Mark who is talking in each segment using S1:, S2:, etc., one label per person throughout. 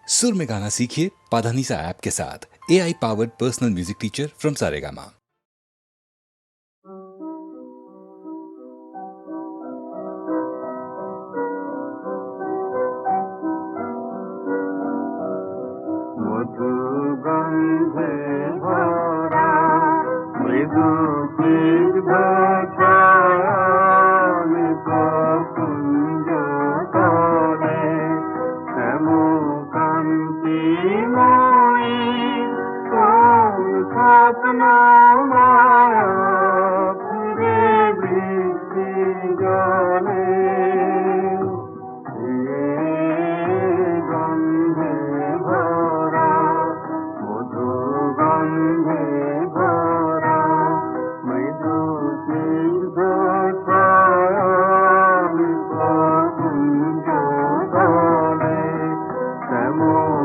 S1: सुर में गाना सीखिए पाधानीसा ऐप के साथ। AI powered personal music teacher from Saregama.
S2: মধুগন্ধে ভরা মৃদু স্নিগ্ধ ছায়ায় কুঞ্জ তলে শ্যামকান্তিময়ী কোন স্বপ্ন মায়া ফিরে বৃষ্টি জলে গন্ধে ভরা মধুগন্ধে ভরা মৃদু স্নিগ্ধ ছায়ায় কুঞ্জ তলে শ্যামকান্তিময়ী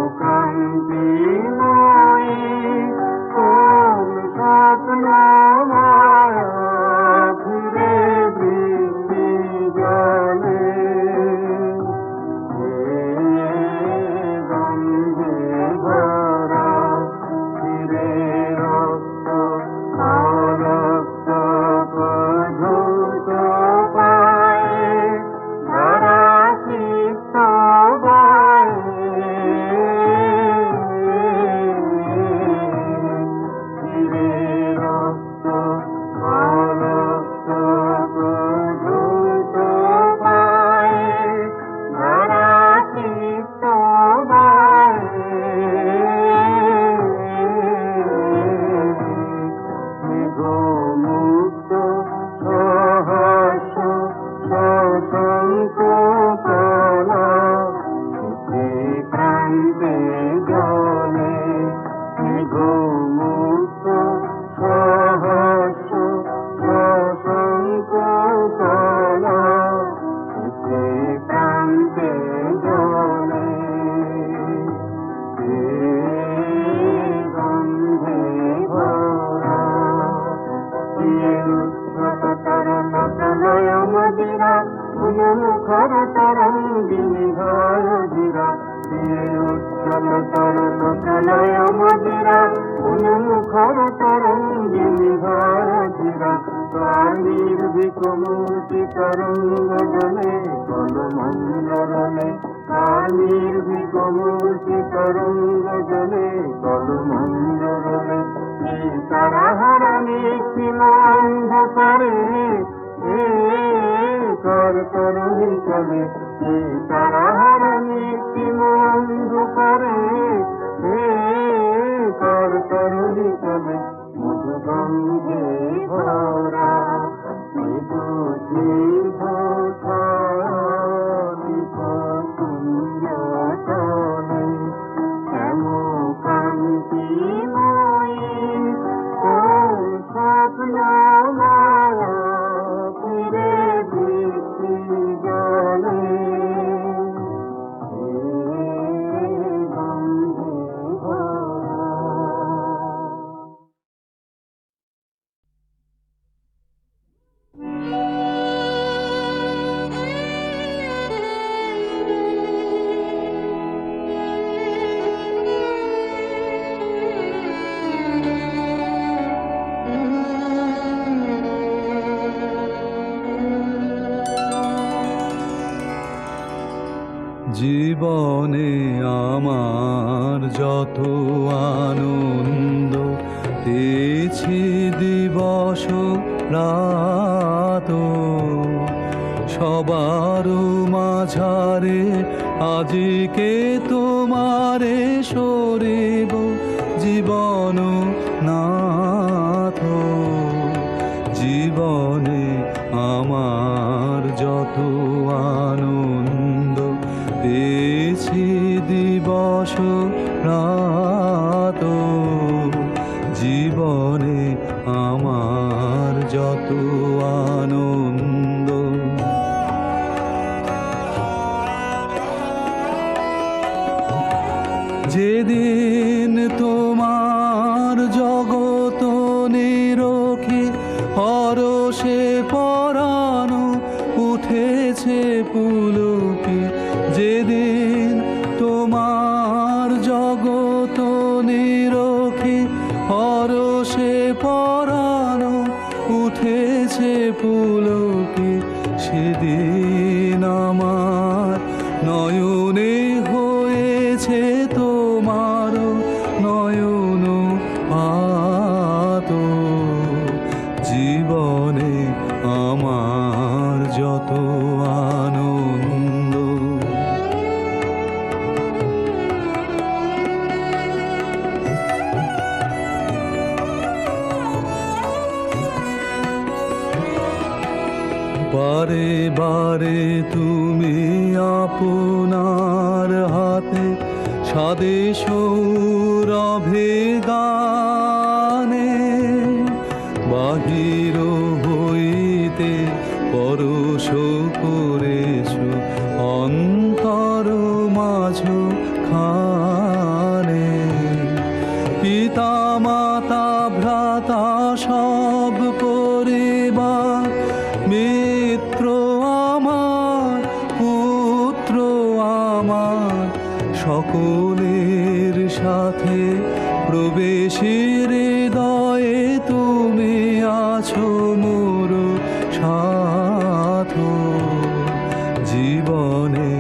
S2: কোন স্বপ্ন মায়া ফিরে বৃষ্টি জলে গন্ধে ভরা ফিরে রক্ত অলক্ত প্রধূত পায়ে ধরা সিক্ত ফিরে রক্ত অলক্ত প্রধূত পায়ে ধরা সিক্ত মেঘমুক্ত সহস্র শশাঙ্ক কলা শীতে ক্রান্তে জলে মেঘমুক্ত সহস্র শশাঙ্ক কলা শীতে ক্রান্তে জলে গন্ধে ভরা তরণ প্রলয় মদিরা মুখর তরঙ্গিনী ধরা উচ্ছল তরণ প্রলয় মদিরা মুখর তরঙ্গিনী ধরা কালীর বিকমূর্তি তরঙ্গ জলে কলমন্ডলে কালীর বিকমূর্তি তরঙ্গ জলে কলমন্ডলে তারা হারানি অন্ধকারে কর তরুণী চলে তারা হারানি অন্ধকারে কর তরুণী চলে মধুগন্ধে ভরা মৃদু স্নিগ্ধ ছায়ালিত কুঞ্জ তলে শ্যামকান্তিময়ী কোন স্বপ্ন মায়া ফিরে বৃষ্টি জলে গন্ধে ভরা।
S3: জীবনে আমার যত আনন্দ পেয়েছি দিবস রাত সবার মাঝারে আজকে তোমারে সরিব জীবন নাথ জীবনে আমার যত আনন্দ পেয়েছি দিবস রাত জীবনে আমার যত আনন্দ যেদিন তোমার জগত নিরখে হরষে পরানো উঠেছে পুলকে যেদিন তোমার জগত নিরখে হরষে পরানো উঠেছে পুলকে সেদিন আমার নয়নে হয়েছে তোমার নয়ন পাত জীবনে আমার যত আনন্দ বারে বারে তুমি আপনার হাতে সাদে সৌরভে গানে বাহির হইতে পরশ করেছ অন্তর মাঝ খানে পিতা মাতা ভ্রাতা সব পরিবার মিত্র আমার পুত্র আমার সকলের সাথে প্রবেশের হৃদয়ে তুমি আছো মোর সাথ জীবনে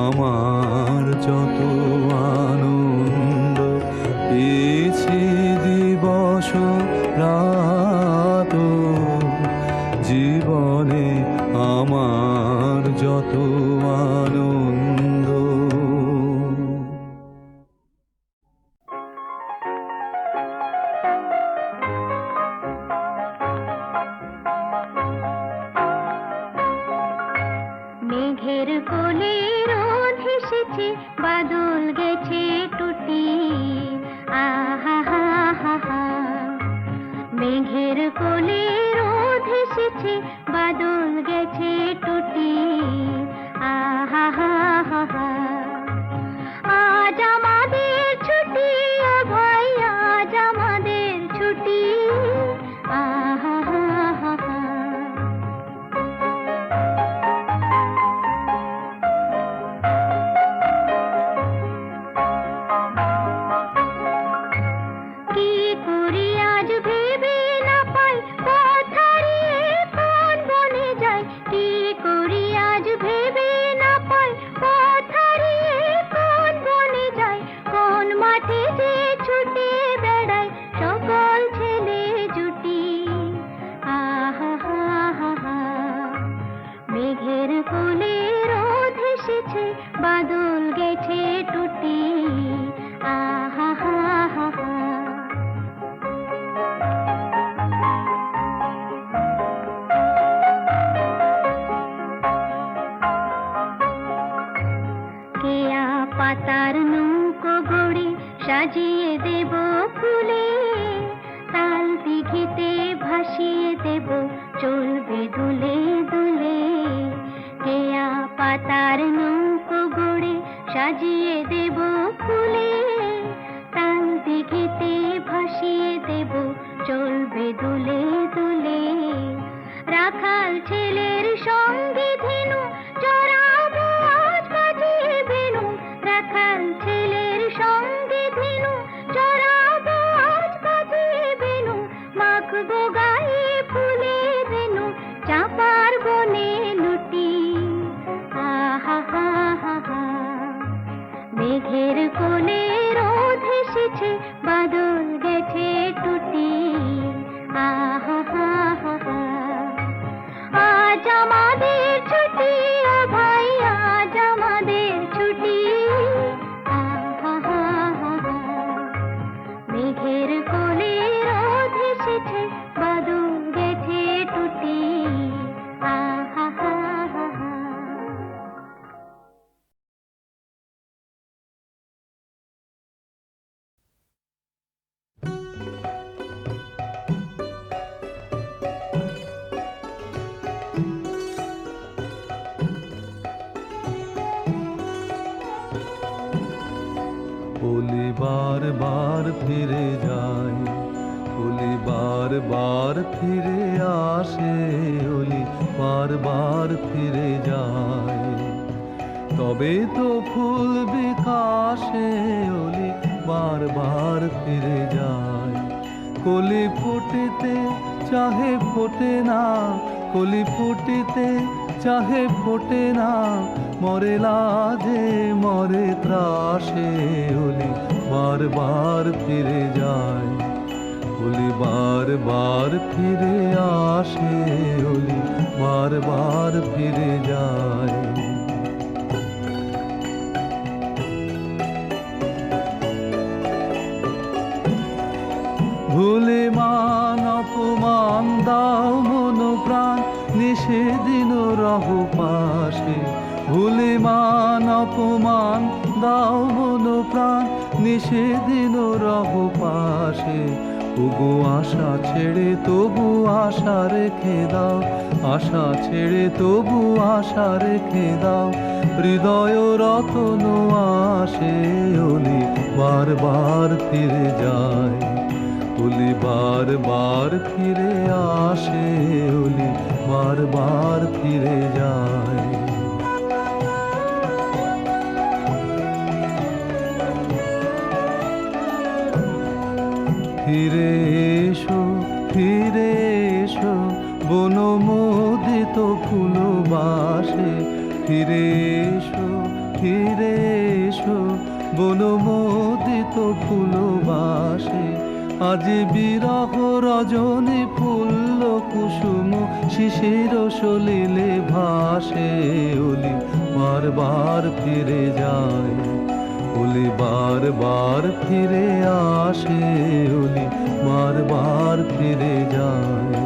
S3: আমার যত আনন্দ পেয়েছি দিবস রাত জীবনে আমার যত আনন্দ
S2: মেঘের কোলে রোদ হেসেছে বাদল গেছে টুটি আহা হা হা হা মেঘের কোলে রোদ হেসেছে বাদল গেছে টুটি আহা হা হা হা আজ আমাদের ছুটি ও ভাই আজ আমাদের ছুটি আহা হা হা হা কি করি আজ ভেবে না পাই পথ হারিয়ে কোন বনে যাই কি করি আজ ভেবে না পাই পথ হারিয়ে কোন বনে যাই কোন মাঠে যে ছুটে বেড়াই সকল ছেলে জুটি আহা হা হা হা মেঘের কোলে রোদ হেসেছে বাদল গেছে টুটি আহা হা হা হা কেয়া পাতার নৌকো গড়ে সাজিয়ে দেব ফুলে তাল দিঘিতে ভাসিয়ে দেব চলবে দুলে দুলে কেয়া পাতার নৌকো গড়ে সাজিয়ে দেব ফুলে তাল দিঘিতে ভাসিয়ে দেব চলবে দুলে দুলে রাখাল ছেলের সঙ্গে ধেনু চড়াবো আজ বাজিয়ে বেনু রাখাল ছেলের সঙ্গে ধেনু চড়াবো আজ বাজিয়ে বেনু মাখবো গায়ে ফুলের রেনু চাপার বনে লুটি আহা হা হা হা মেঘের কোলে রোদ হেসেছে বাদল গেছে টুটি আহা হা হা হা আজ আমাদের ছুটি ও ভাই আজ আমাদের ছুটি আহা হা হা হা মেঘের কোলে রোদ হেসেছে বাদল গেছে টুটি আহা হা হা হা
S3: ওলি বার বার ফিরে যায় ওলি বার বার ফিরে আসে ওলি বার বার ফিরে যায় তবে তো ফুল বিকাশে অলি বারবার ফিরে যায়। কলি ফুটিতে চাহে ফোটে না, কলি ফুটিতে চাহে ফোটে না, মরে লাজে মরে ত্রাসে অলি বারবার ফিরে যায়। অলি বারবার ফিরে আসে, অলি বারবার ফিরে যায়। ভুলে মান অপমান দাও মন প্রাণ, নিষেদিন রহ পাশে। ভুলে মান অপমান দাও মন প্রাণ, নিষেদিন রহ পাশে। তবু আশা ছেড়ে তবু আশা রেখে দাও, আশা ছেড়ে তবু আশা রেখে দাও। হৃদয় রতন আসে অলি বারবার ফিরে যায়। অলি বারবার ফিরে আসে, অলি বারবার ফিরে যায়। ফিরে এসো, ফিরে এসো বনমোদিত ফুলবাসে। ফিরে এসো, ফিরে এসো বনমোদিত ফুলবাসে। আজ বিরহ রজনী ফুল্ল কুসুম শিশির সলিলে ভাসে। অলি বারবার ফিরে যায়, অলি বারবার ফিরে আসে, অলি বারবার ফিরে যায়।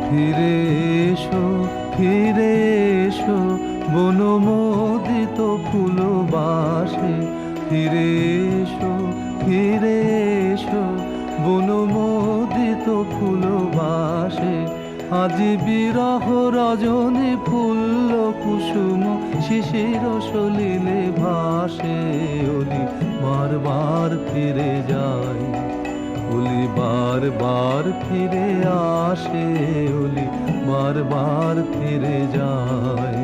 S3: ফিরে এসো, ফিরে এসো বনমোদিত ফুলবাসে। ফিরে এসো, ফিরে এসো বনমোদিত ফুলবাসে। আজ বিরহ রজনী ফুল্ল কুসুম শিশির সলিলে ভাসে। অলি বারবার ফিরে যায়, অলি বারবার ফিরে আসে, অলি বারবার ফিরে যায়।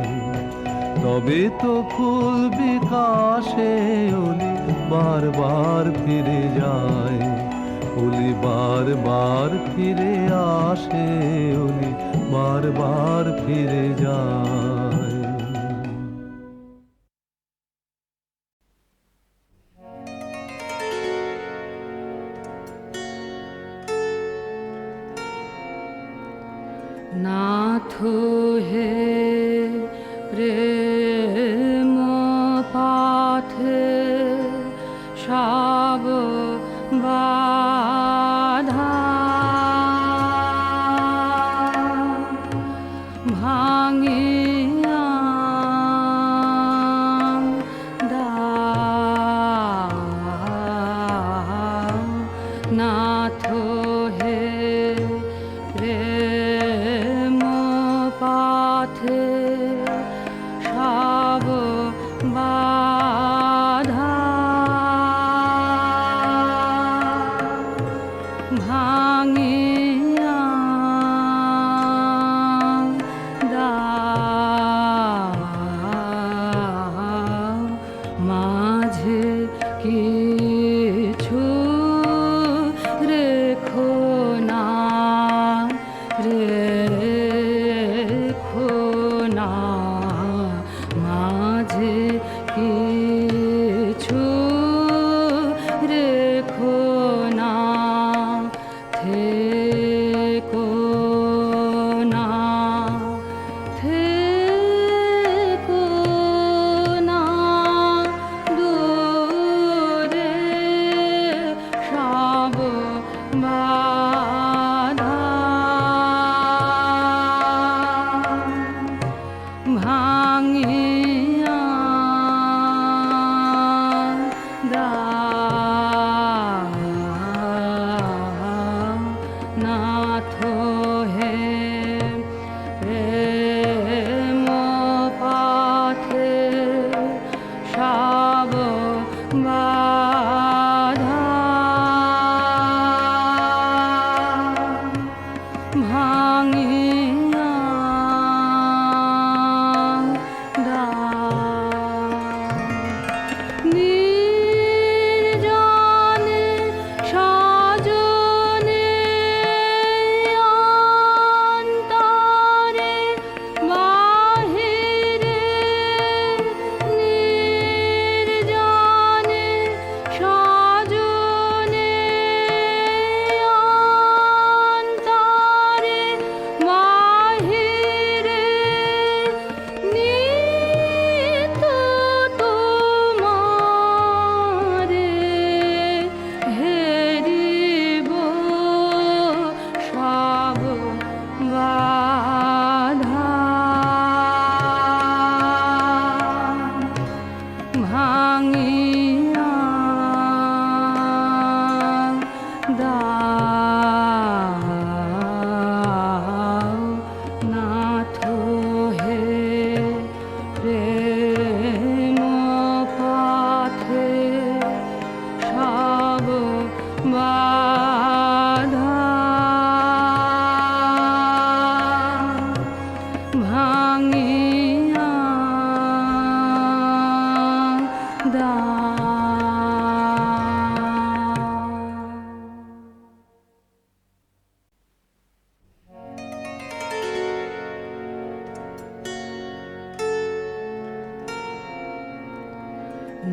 S3: তবে তো ফুল বিকাশে অলি বারবার ফিরে যায়। অলি বারবার ফিরে আসে, অলি বারবার ফিরে যায়।
S4: নাথ হে প্রেম পাথে সব বাধা ভাঙিয়া দাও। নাথ হে প্রেম পাথে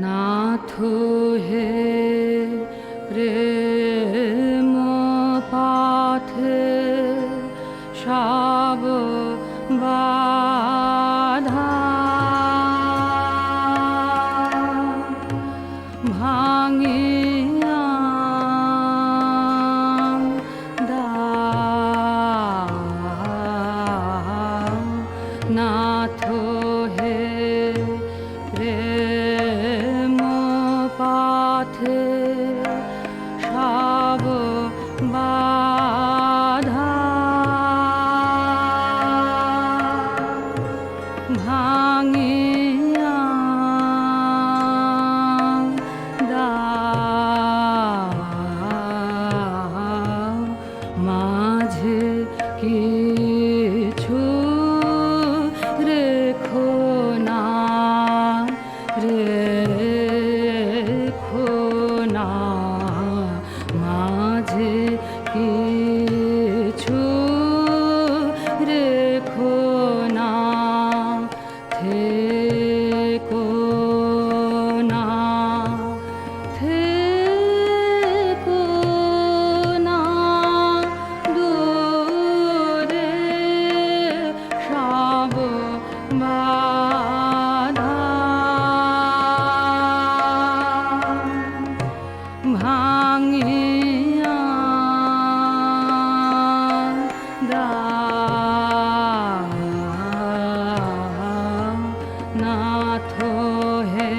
S4: নাথ হে প্রেম পাথে সব বাধা ভাঙিয়া দাও নাথ হে প্রেম পাথে সব বাধা ভাঙিয়া দাও মাঝে কিছু রেখো না রেখো না মাঝে কিছু রেখো না থেকো না থেকো না দূরে সব বাধা ভাঙিয়া দাও নাথ হে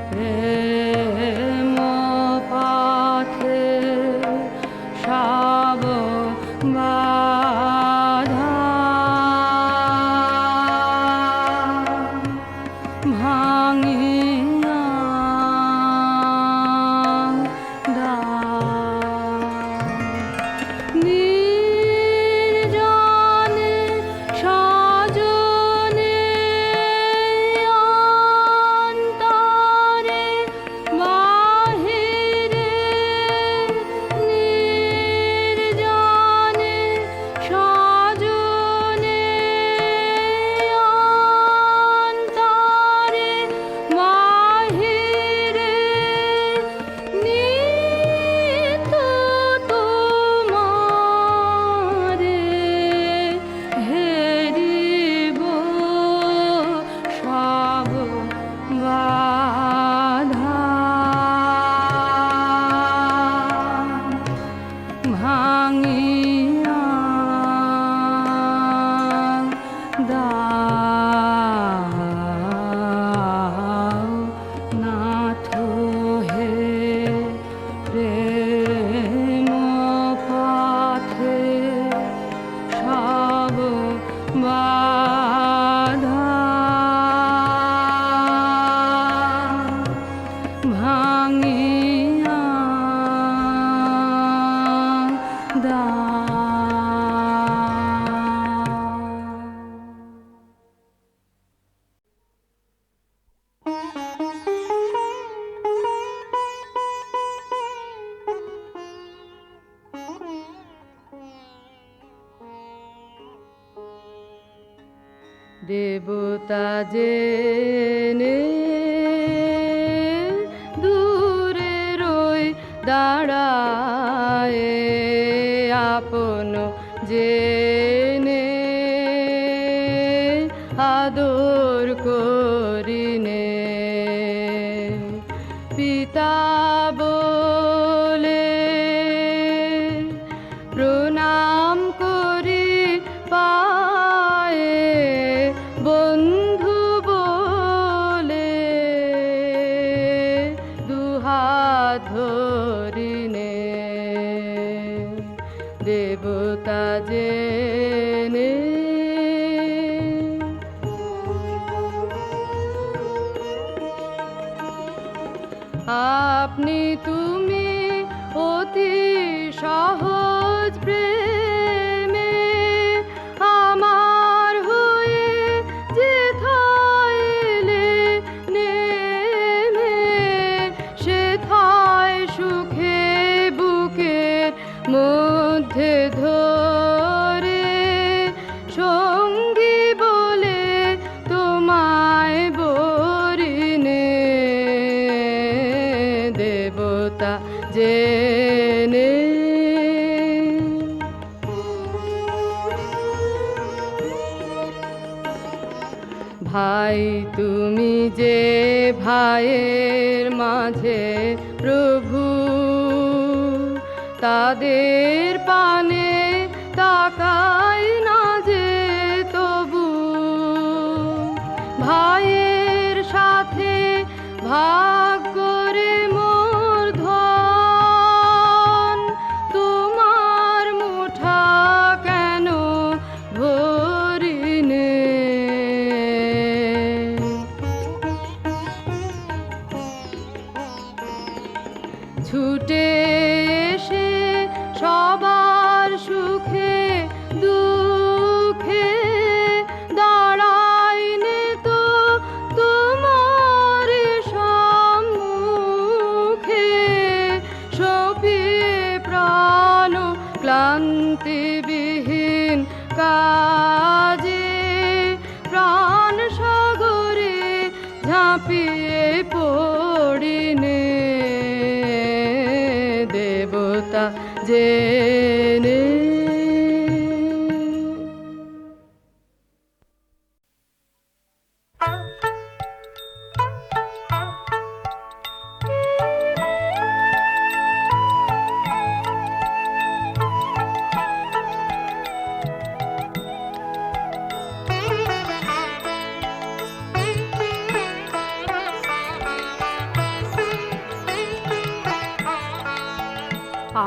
S4: প্রেম পাথে সব বাধা ভাঙিয়া নির্জনে সজনে অন্তরে বাহিরে নির্জনে সজনে অন্তরে বাহিরে নিত তোমারে হেরিব সব বাধা ভাঙিয়া দাও নাথ হে প্রেম পাথে সব বাধা ভাঙিয়া দাও দেবতা জেনে দূরে রই দাঁড়ায় আপন জেনে আদর করিনে পিতা বলে প্রণাম করি পায়ে বন্ধু বলে দুহাত ধরিনে দেবতা জেনে আপনি তুমি অতি সহজ প্রেমে আমার হয়ে যেথাইলে নেমে সেথায় সুখে বুকের মধ্যে ধরে সঙ্গী বলে তোমায় বরিনে ভাই তুমি যে ভাইয়ের মাঝে প্রভু, তাদের পানে তাকাই না যে তবু। ভাইয়ের সাথে ভাগ করে মোর ধন, তোমার মুঠা কেন ভরিনে? ছুটে এসে সবার সুখে দুঃখে দাঁড়াইনে তো তোমার সম্মুখে, সপিয়ে প্রাণ ক্লান্তিবিহীন কাজে প্রাণ সাগরে ঝাঁপিয়ে পড়িনে, দেবতা জেনে।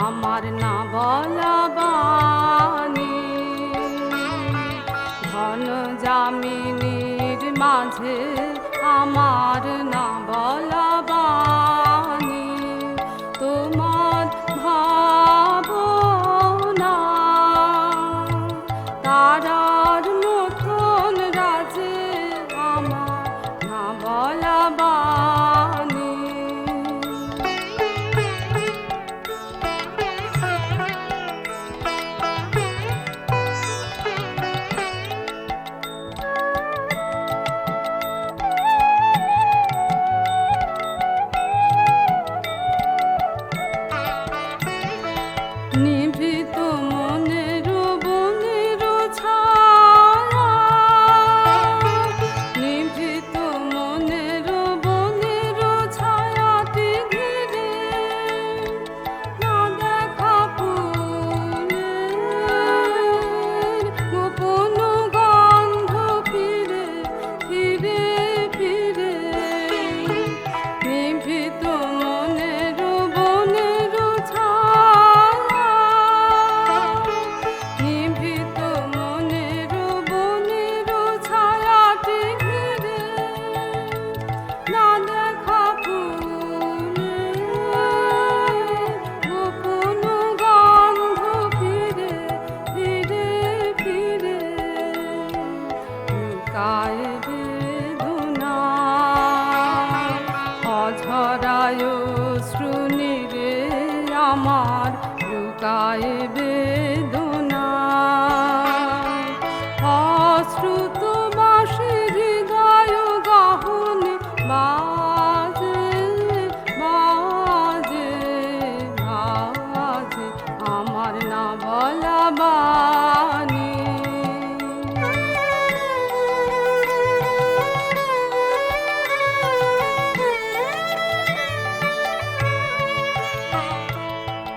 S4: আমার না বলা বাণী ঘন যামিনীর মাঝে, আমার না বলা বাণী তোমার ভাবনা, তারার মতন রাজে আমার না বলা বাণী। নিভৃত মনের বনের ছায়া, নিভৃত মনের বনের ছায়াটি ঘিরে না দেখা ফুলের গোপন গন্ধ ফিরে ফিরে ফিরে। নিভৃত মনের বনের ছায়া, নিভৃত মনের বনের ছায়াটি ঘিরে না দেখা ফুলের গোপন গন্ধ ফিরে ফিরে ফিরে। লুকায় বেদনা অঝরায় শ্রুনিরে আমার, লুকায় বেদনা অশ্রুত বাঁশি হৃদয় গাহনে বাজে বাজে বাজে, আমার না বলা বাণী।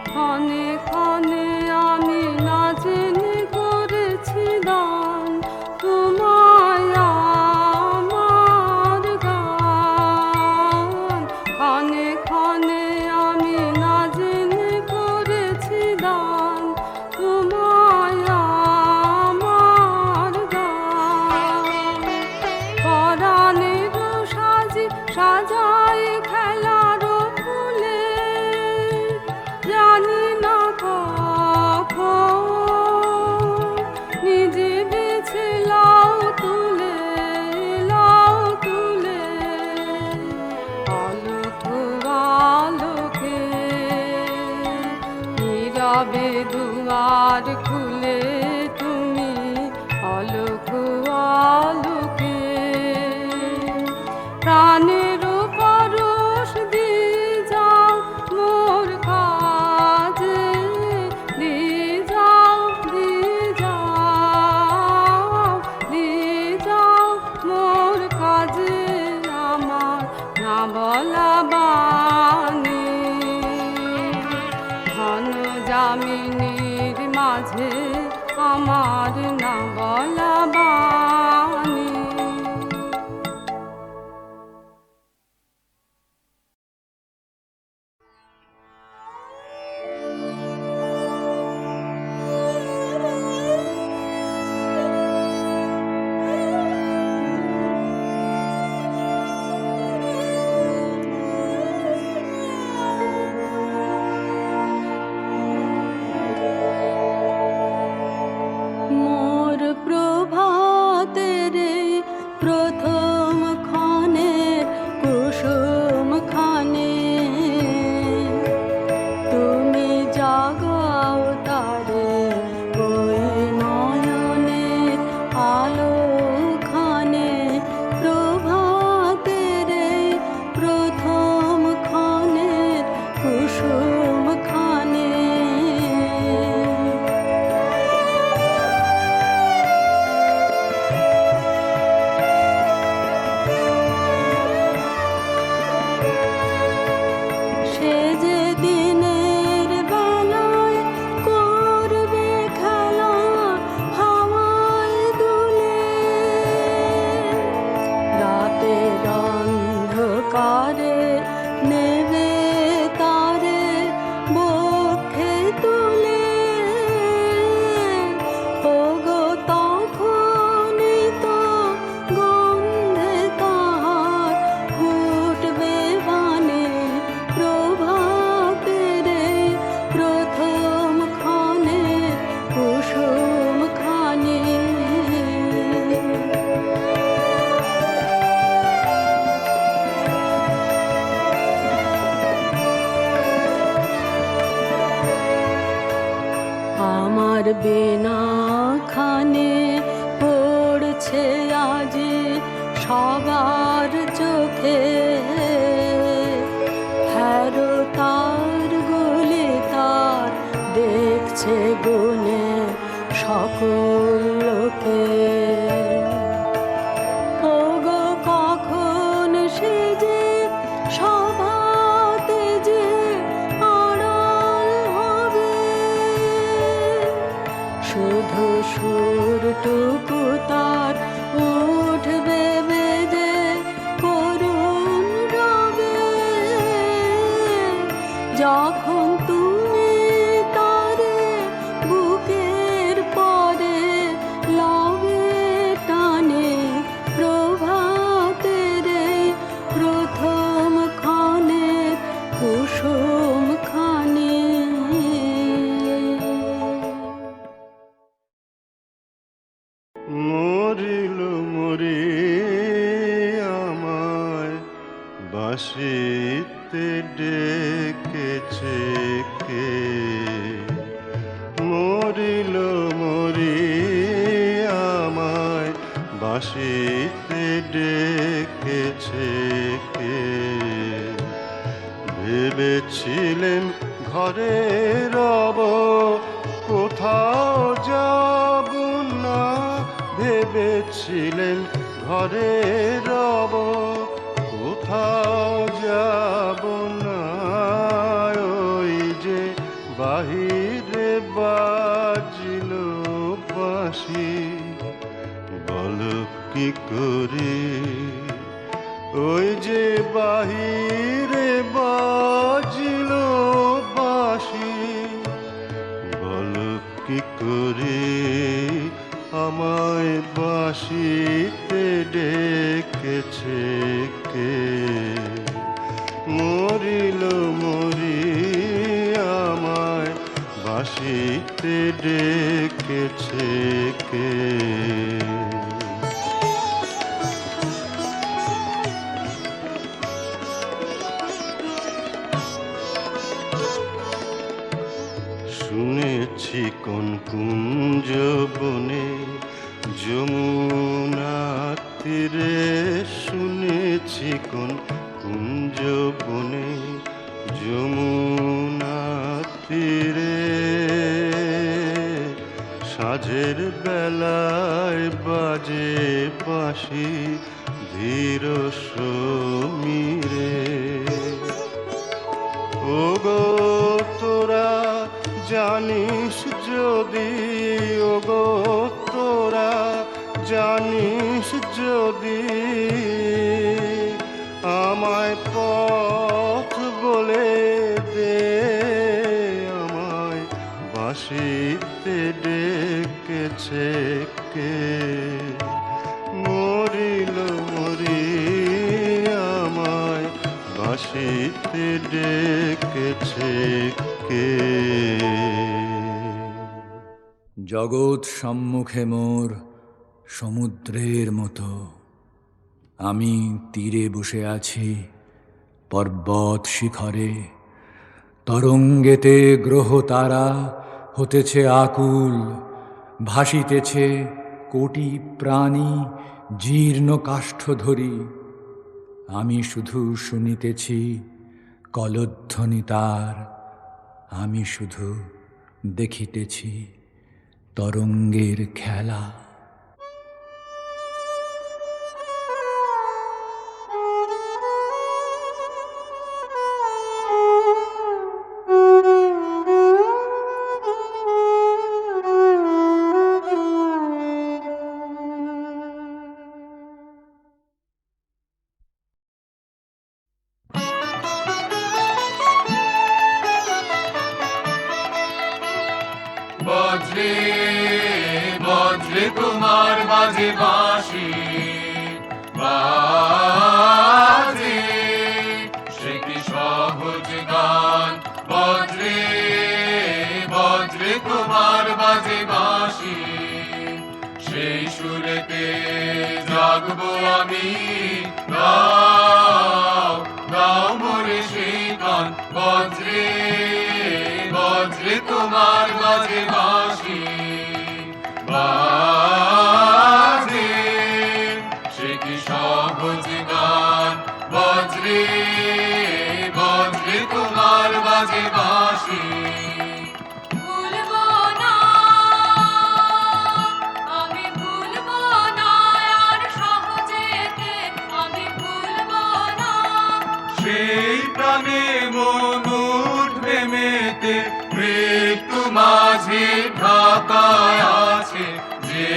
S4: ক্ষণে ক্ষণে আমি না জেনে করেছি দান তোমায় আমার গান, ক্ষণে ক্ষণে আমি না জেনে করেছি দান তোমায় আমার গান। পরাণের সাজি সাজাই খেলার ফুলে, জানি না কখন নিজে বেছে লাও তুলে লাও তুলে। আলোক আলোকে নীরবে দুয়ার খুলে তুমি, আলোক আলোকে প্রাণের পরশ দিয়ে যাও মোর কাজে, দিয়ে যাও দিয়ে যাও দিয়ে যাও মোর দেখছে আজি সবার চোখে, হ্যারো তার গুলি তার দেখছে গুনে সকল লোকে। ওগো কখন সে যে সভাতে যে আড়াল হবে, শুধু সুরটুকু তার উঠবে বেজে করুণ রবে। যখন তুমি তারে বুকের পরে লবে টানে, প্রভাতের প্রথম ক্ষণে কুসুম খানে।
S5: মরিল মরি আমায় বাঁশিতে ডেকেছে কে, মরিল মরি আমায় বাঁশিতে ডেকেছে কে। ভেবেছিলেন ঘরে রব কোথাও যাব না, ভেবেছিলেন ঘরে রব কোথাও যাব না। ওই যে বাহিরে বাজিল বাঁশি, বল কি করি। ওই যে বাহিরে বাজিল বাঁশি, বল কি করি। আমায় বাঁশিতে ডেকেছে কে, মরিল মরি আমায় বাঁশিতে ডেকেছে কে। শুনেছি কোন কুঞ্জ বনে যমুনা তীরে, শুনেছি কোন কুঞ্জ বনে যমুনা তীরে। সাঁঝের বেলায় বাজে বাঁশি ধীর সমীরে। ওগো তোরা জানিস যদি, ওগো তোরা জানিস যদি, আমায় পথ বলে দে। আমায় বাঁশিতে ডেকেছে কে, মরিল মরি আমায় বাঁশিতে ডেকেছে কে।
S6: জগৎ সম্মুখে মোর সমুদ্রের মতো, আমি তীরে বসে আছি পর্বত শিখরে। তরঙ্গেতে গ্রহ তারা হতেছে আকুল, ভাসিতেছে কোটি প্রাণী জীর্ণ কাষ্ঠ ধরি। আমি শুধু শুনিতেছি কলধ্বনি তার, আমি শুধু দেখিতেছি তরঙ্গের খেলা।
S7: বজ্রে বজ্রে তোমার বাজে বাঁশি, বাজে সে কি সহজ গান। বজ্রে বজ্রে তোমার বাজে বাঁশি, সেই সুরেতে জাগবো আমি। গাও গাও মোরে সেই গান। বজ্রে বজ্রে তোমার বাজে বাঁশি, বাজে মাঝে ঢাকায় আছে যে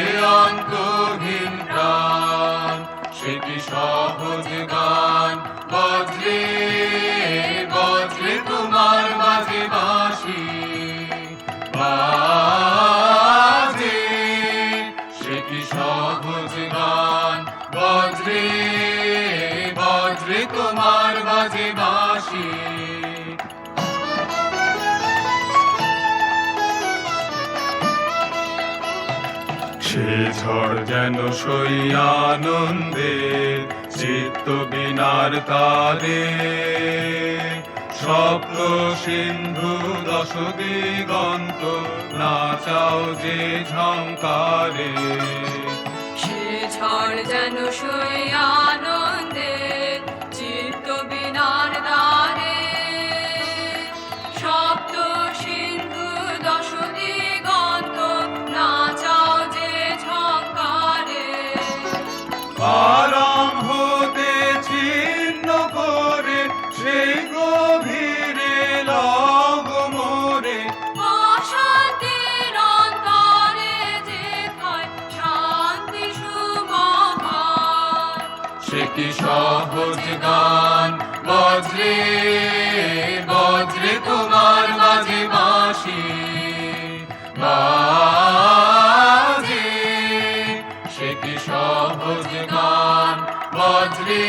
S7: অন্তহীন প্রাণ, সে কি সহজ গান বজ্রে বজ্রে তোমার বাজে বাঁশি বাজে, সে কি সহজ গান বজ্রে বজ্রে তোমার বাজে বাঁশি। সে ঝড় যেন সই আনন্দের চিত্ত বিনার তারে, স্বপ্ন সিন্ধু দশ দিগন্ত নাচাও যে ঝঙ্কারে।
S4: সে ঝড় যেন সই আনন্দে চিত্ত বিনার দ্বারে, সপ্ত সিন্ধু দশ দিগন্ত নাচাও যে ঝঙ্কারে।
S7: আরাম হতে ছিন্ন করে সেই গভীরে লগ মোরে,
S4: অশান্তির অন্তরে যেথায় শান্তি সুমহান,
S7: সে কি সহজ গান বজ্রে বজ্রে তোমার বাজে বাঁশি বাজে, সে কি সহজ গান বজ্রে